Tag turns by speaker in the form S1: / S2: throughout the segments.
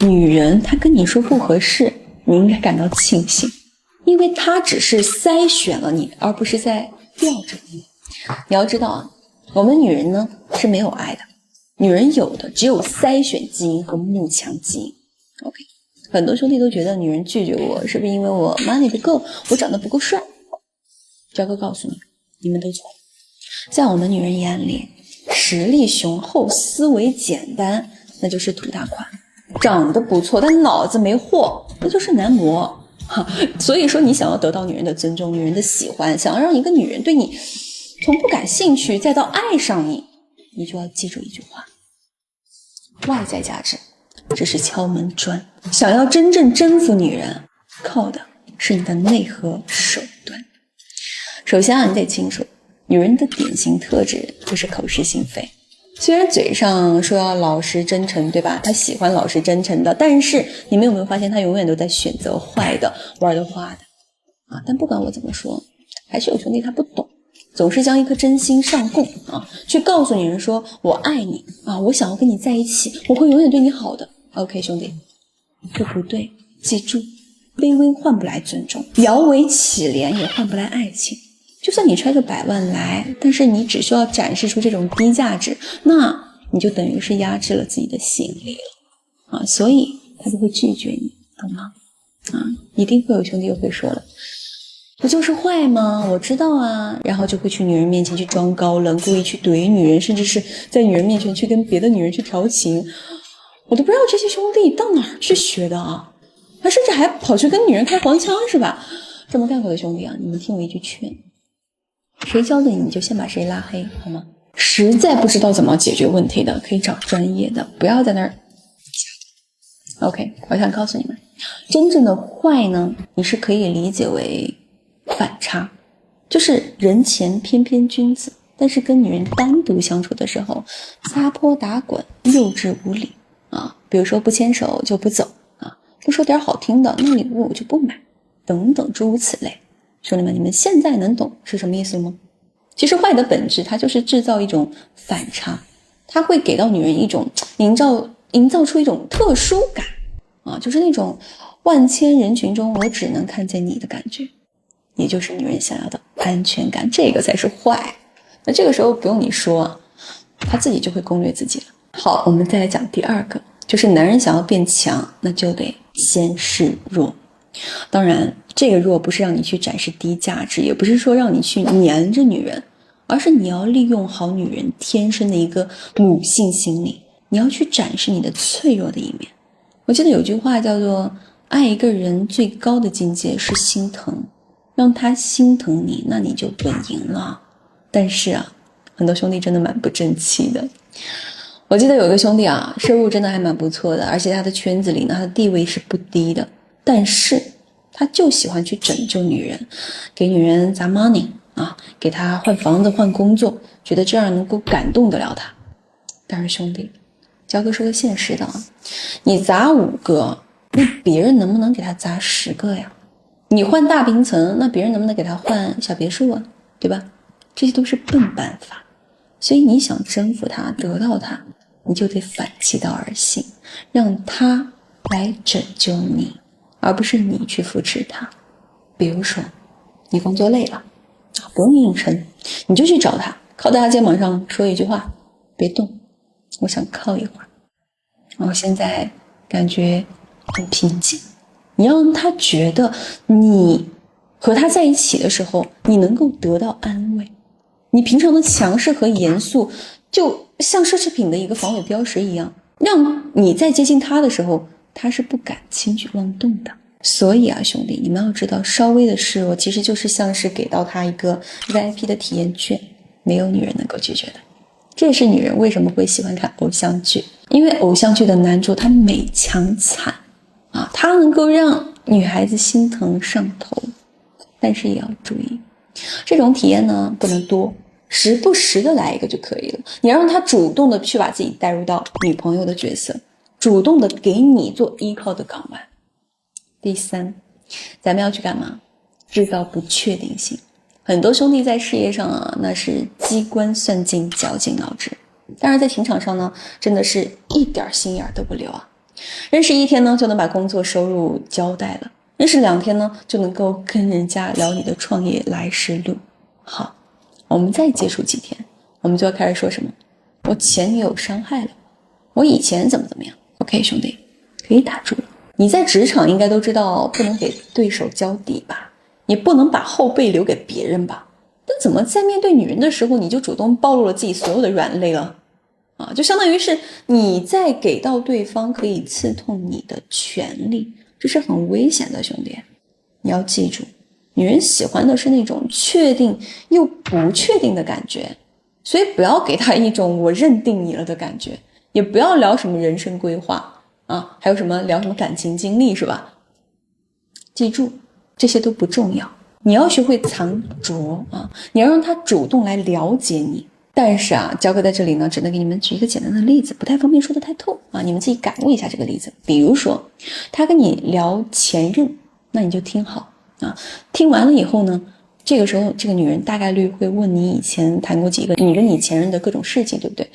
S1: 女人她跟你说不合适，你应该感到庆幸，因为她只是筛选了你，而不是在吊着你。你要知道啊，我们女人呢是没有爱的，女人有的只有筛选基因和慕强基因。OK， 很多兄弟都觉得女人拒绝我是不是因为我 money 不够，我长得不够帅？焦哥告诉你，你们都错了。在我们女人眼里，实力雄厚、思维简单，那就是土大款；长得不错但脑子没货，那就是男模。所以说，你想要得到女人的尊重、女人的喜欢，想要让一个女人对你从不感兴趣再到爱上你，你就要记住一句话：外在价值只是敲门砖，想要真正征服女人，靠的是你的内核手段。首先啊，你得清楚，女人的典型特质就是口是心非。虽然嘴上说要老实真诚，对吧？她喜欢老实真诚的，但是你们有没有发现她永远都在选择坏的、玩的花的啊？但不管我怎么说，还是有兄弟他不懂，总是将一颗真心上供啊，去告诉女人说我爱你啊，我想要跟你在一起，我会永远对你好的。OK， 兄弟，这不对，记住，卑微换不来尊重，摇尾乞怜也换不来爱情。就算你揣着100万来，但是你只需要展示出这种低价值，那你就等于是压制了自己的吸引力了啊！所以他就会拒绝你，懂吗？啊，一定会有兄弟又会说了，不就是坏吗？我知道啊，然后就会去女人面前去装高冷，故意去怼女人，甚至是在女人面前去跟别的女人去调情。我都不知道这些兄弟到哪儿去学的啊！他甚至还跑去跟女人开黄腔，是吧？这么干过的兄弟啊，你们听我一句劝。谁教的你就先把谁拉黑，好吗？实在不知道怎么解决问题的，可以找专业的，不要在那儿。OK， 我想告诉你们，真正的坏呢，你是可以理解为反差，就是人前翩翩君子，但是跟女人单独相处的时候，撒泼打滚、幼稚无礼啊，比如说不牵手就不走啊，不说点好听的，那礼物我就不买，等等诸如此类。兄弟们，你们现在能懂是什么意思吗？其实坏的本质它就是制造一种反差，它会给到女人一种营造出一种特殊感啊，就是那种万千人群中我只能看见你的感觉，也就是女人想要的安全感，这个才是坏。那这个时候不用你说，他自己就会攻略自己了。好，我们再来讲第二个，就是男人想要变强，那就得先示弱。当然这个弱不是让你去展示低价值，也不是说让你去黏着女人，而是你要利用好女人天生的一个母性心理，你要去展示你的脆弱的一面。我记得有句话叫做，爱一个人最高的境界是心疼，让他心疼你，那你就稳赢了。但是啊，很多兄弟真的蛮不争气的。我记得有一个兄弟啊，收入真的还蛮不错的，而且他的圈子里呢，他的地位是不低的，但是他就喜欢去拯救女人，给女人砸 money 啊，给她换房子换工作，觉得这样能够感动得了她。但是兄弟，焦哥说个现实的啊，你砸5个，那别人能不能给他砸10个呀？你换大平层，那别人能不能给他换小别墅啊？对吧？这些都是笨办法。所以你想征服他，得到他，你就得反其道而行，让他来拯救你，而不是你去扶持他。比如说你工作累了不用硬撑，你就去找他，靠在他肩膀上说一句话，别动，我想靠一会儿，我现在感觉很平静。你要让他觉得你和他在一起的时候，你能够得到安慰。你平常的强势和严肃就像奢侈品的一个防伪标识一样，让你在接近他的时候，他是不敢轻举妄动的。所以啊，兄弟，你们要知道，稍微的示弱其实就是像是给到他一个 VIP 的体验券，没有女人能够拒绝的。这也是女人为什么会喜欢看偶像剧，因为偶像剧的男主他美强惨啊，他能够让女孩子心疼上头。但是也要注意，这种体验呢不能多，时不时的来一个就可以了。你要让他主动的去把自己带入到女朋友的角色，主动的给你做依靠的港湾。第三，咱们要去干嘛？制造不确定性。很多兄弟在事业上啊，那是机关算尽，绞尽脑汁，但是在情场上呢，真的是一点心眼都不留啊。认识1天呢，就能把工作收入交代了；认识2天呢，就能够跟人家聊你的创业来时路。好，我们再接触几天，我们就要开始说什么？我前女友伤害了我，以前怎么样 ？OK， 兄弟，可以打住了。你在职场应该都知道，不能给对手交底吧，也不能把后背留给别人吧。但怎么在面对女人的时候，你就主动暴露了自己所有的软肋了？就相当于是你在给到对方可以刺痛你的权利，这是很危险的，兄弟。你要记住，女人喜欢的是那种确定又不确定的感觉，所以不要给她一种我认定你了的感觉，也不要聊什么人生规划还有什么聊什么感情经历，是吧？记住，这些都不重要，你要学会藏拙你要让她主动来了解你。但是焦哥在这里呢，只能给你们举一个简单的例子，不太方便说得太透你们自己感悟一下这个例子。比如说，他跟你聊前任，那你就听好听完了以后呢，这个时候这个女人大概率会问你以前谈过几个你跟你前任的各种事情，对不对？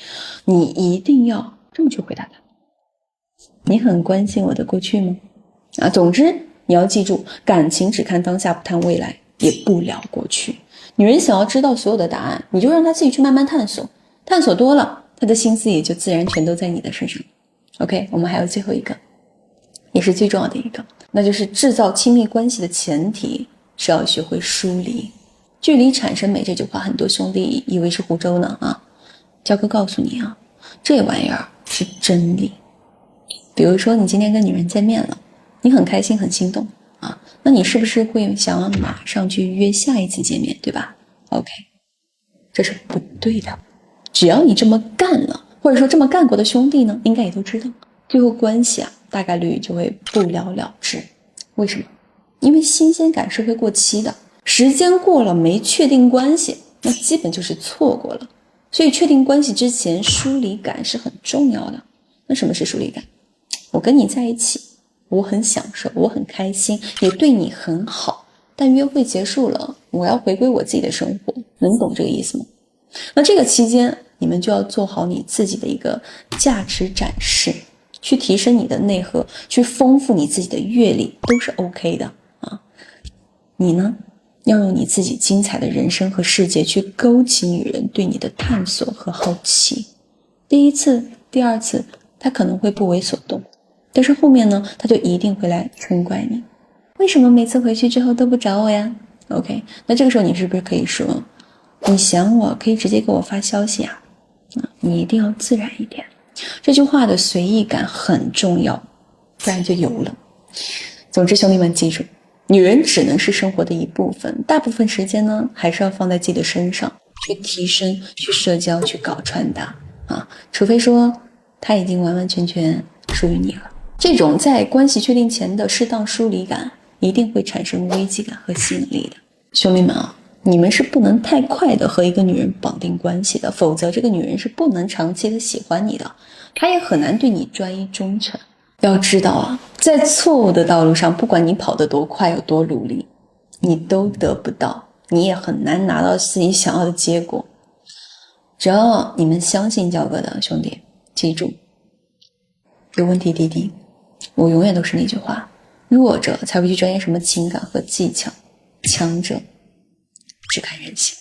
S1: 你一定要这么去回答他：你很关心我的过去吗？总之你要记住，感情只看当下，不谈未来，也不聊过去。女人想要知道所有的答案，你就让她自己去慢慢探索，探索多了，她的心思也就自然全都在你的身上。 OK， 我们还有最后一个，也是最重要的一个，那就是制造亲密关系的前提是要学会疏离。距离产生美这句话，很多兄弟以为是胡诌呢教哥告诉你这玩意儿是真理。比如说你今天跟女人见面了，你很开心很心动那你是不是会想要马上去约下一次见面，对吧？ OK， 这是不对的。只要你这么干了，或者说这么干过的兄弟呢，应该也都知道，最后关系大概率就会不了了之。为什么？因为新鲜感是会过期的，时间过了没确定关系，那基本就是错过了。所以确定关系之前，疏离感是很重要的。那什么是疏离感？我跟你在一起，我很享受，我很开心，也对你很好，但约会结束了，我要回归我自己的生活，能懂这个意思吗？那这个期间你们就要做好你自己的一个价值展示，去提升你的内核，去丰富你自己的阅历，都是 OK 的你呢，要用你自己精彩的人生和世界去勾起女人对你的探索和好奇。第一次第二次她可能会不为所动，但是后面呢，她就一定会来嗔怪你，为什么每次回去之后都不找我呀？ OK， 那这个时候你是不是可以说，你想我可以直接给我发消息你一定要自然一点。这句话的随意感很重要，不然就油了。总之兄弟们记住，女人只能是生活的一部分，大部分时间呢还是要放在自己的身上，去提升，去社交，去搞穿搭除非说她已经完完全全属于你了。这种在关系确定前的适当疏离感一定会产生危机感和吸引力的。兄弟们你们是不能太快的和一个女人绑定关系的，否则这个女人是不能长期的喜欢你的，她也很难对你专一忠诚。要知道在错误的道路上，不管你跑得多快有多努力，你都得不到，你也很难拿到自己想要的结果。只要你们相信教哥的兄弟，记住，有问题滴滴，我永远都是那句话，弱者才会去钻研什么情感和技巧，强者只看人性。